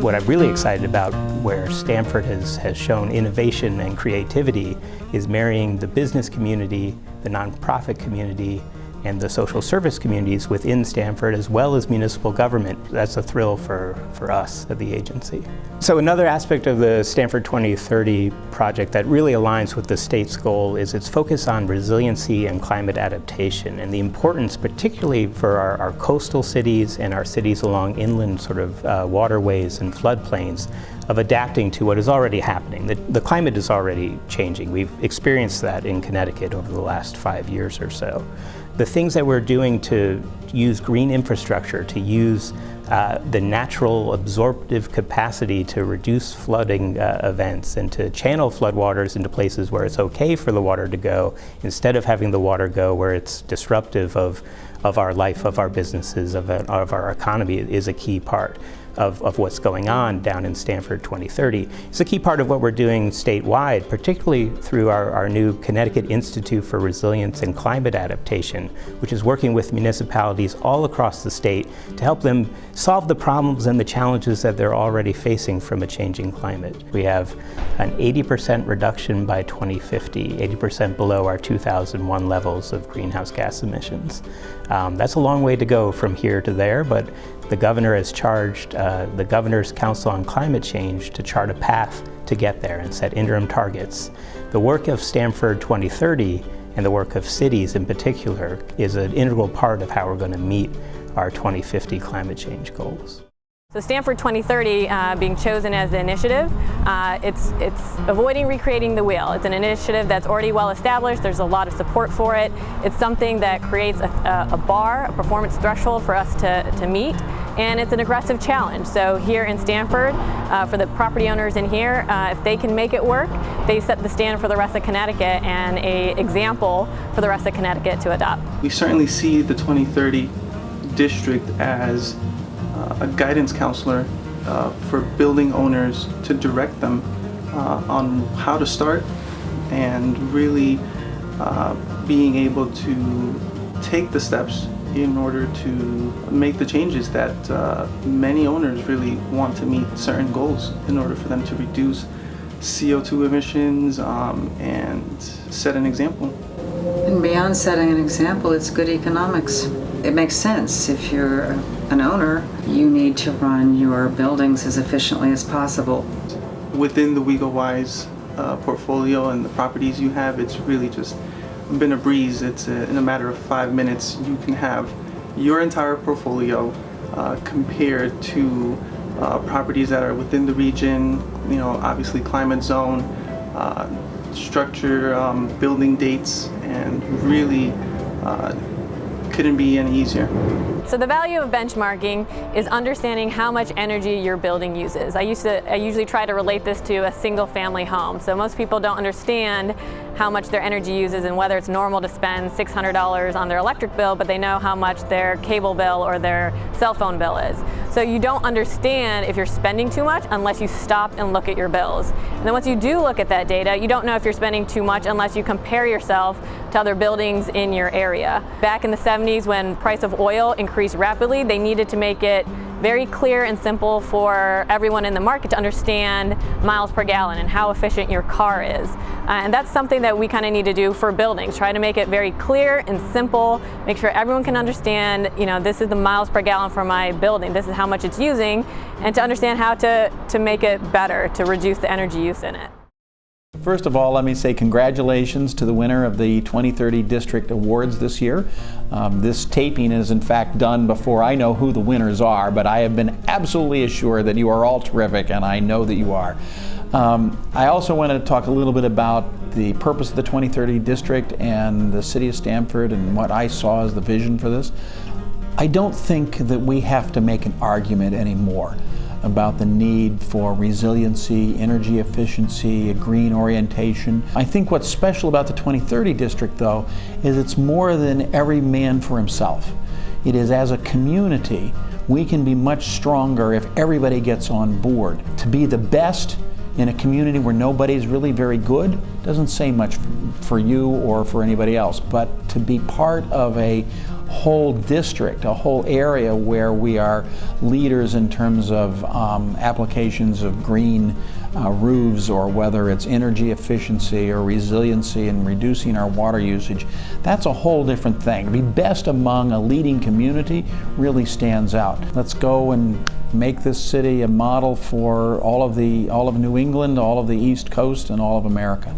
What I'm really excited about, where Stamford has shown innovation and creativity, is marrying the business community, the nonprofit community, and the social service communities within Stamford, as well as municipal government. That's a thrill for us at the agency. So another aspect of the Stamford 2030 project that really aligns with the state's goal is its focus on resiliency and climate adaptation, and the importance, particularly for our coastal cities and our cities along inland sort of waterways and floodplains, of adapting to what is already happening. The climate is already changing. We've experienced that in Connecticut over the last 5 years or so. The things that we're doing to use green infrastructure, to use the natural absorptive capacity to reduce flooding events and to channel floodwaters into places where it's okay for the water to go, instead of having the water go where it's disruptive of our life, of our businesses, of our economy, is a key part of what's going on down in Stamford 2030. It's a key part of what we're doing statewide, particularly through our new Connecticut Institute for Resilience and Climate Adaptation, which is working with municipalities all across the state to help them solve the problems and the challenges that they're already facing from a changing climate. We have an 80% reduction by 2050, 80% below our 2001 levels of greenhouse gas emissions. That's a long way to go from here to there, but the governor has charged the Governor's Council on Climate Change to chart a path to get there and set interim targets. The work of Stamford 2030 and the work of cities in particular is an integral part of how we're going to meet our 2050 climate change goals. So Stamford 2030 being chosen as the initiative, it's avoiding recreating the wheel. It's an initiative that's already well established. There's a lot of support for it. It's something that creates a bar, a performance threshold for us to meet, and it's an aggressive challenge. So here in Stamford, for the property owners in here, if they can make it work, they set the standard for the rest of Connecticut and an example for the rest of Connecticut to adopt. We certainly see the 2030 district as a guidance counselor for building owners to direct them on how to start, and really being able to take the steps in order to make the changes that many owners really want to meet certain goals in order for them to reduce CO2 emissions and set an example. And beyond setting an example, it's good economics. It makes sense. If you're an owner, you need to run your buildings as efficiently as possible. Within the WeGoWise portfolio and the properties you have, it's really just been a breeze. It's in a matter of 5 minutes, you can have your entire portfolio compared to properties that are within the region, you know, obviously climate zone, structure, building dates, and really couldn't be any easier. So the value of benchmarking is understanding how much energy your building uses. I usually try to relate this to a single family home. So most people don't understand how much their energy uses and whether it's normal to spend $600 on their electric bill, but they know how much their cable bill or their cell phone bill is. So you don't understand if you're spending too much unless you stop and look at your bills. And then once you do look at that data, you don't know if you're spending too much unless you compare yourself to other buildings in your area. Back in the 70s, when price of oil increased rapidly, they needed to make it very clear and simple for everyone in the market to understand miles per gallon and how efficient your car is. And that's something that we kind of need to do for buildings. Try to make it very clear and simple, make sure everyone can understand, you know, this is the miles per gallon for my building, this is how much it's using, and to understand how to make it better, to reduce the energy use in it. First of all, let me say congratulations to the winner of the 2030 District Awards this year. This taping is in fact done before I know who the winners are, but I have been absolutely assured that you are all terrific, and I know that you are. I also wanted to talk a little bit about the purpose of the 2030 District and the City of Stamford and what I saw as the vision for this. I don't think that we have to make an argument anymore about the need for resiliency, energy efficiency, a green orientation. I think what's special about the 2030 district, though, is it's more than every man for himself. It is, as a community, we can be much stronger if everybody gets on board. To be the best in a community where nobody's really very good doesn't say much for you or for anybody else, but to be part of a whole district, a whole area where we are leaders in terms of applications of green roofs, or whether it's energy efficiency or resiliency and reducing our water usage. That's a whole different thing. To be best among a leading community really stands out. Let's go and make this city a model for all of New England, all of the East Coast, and all of America.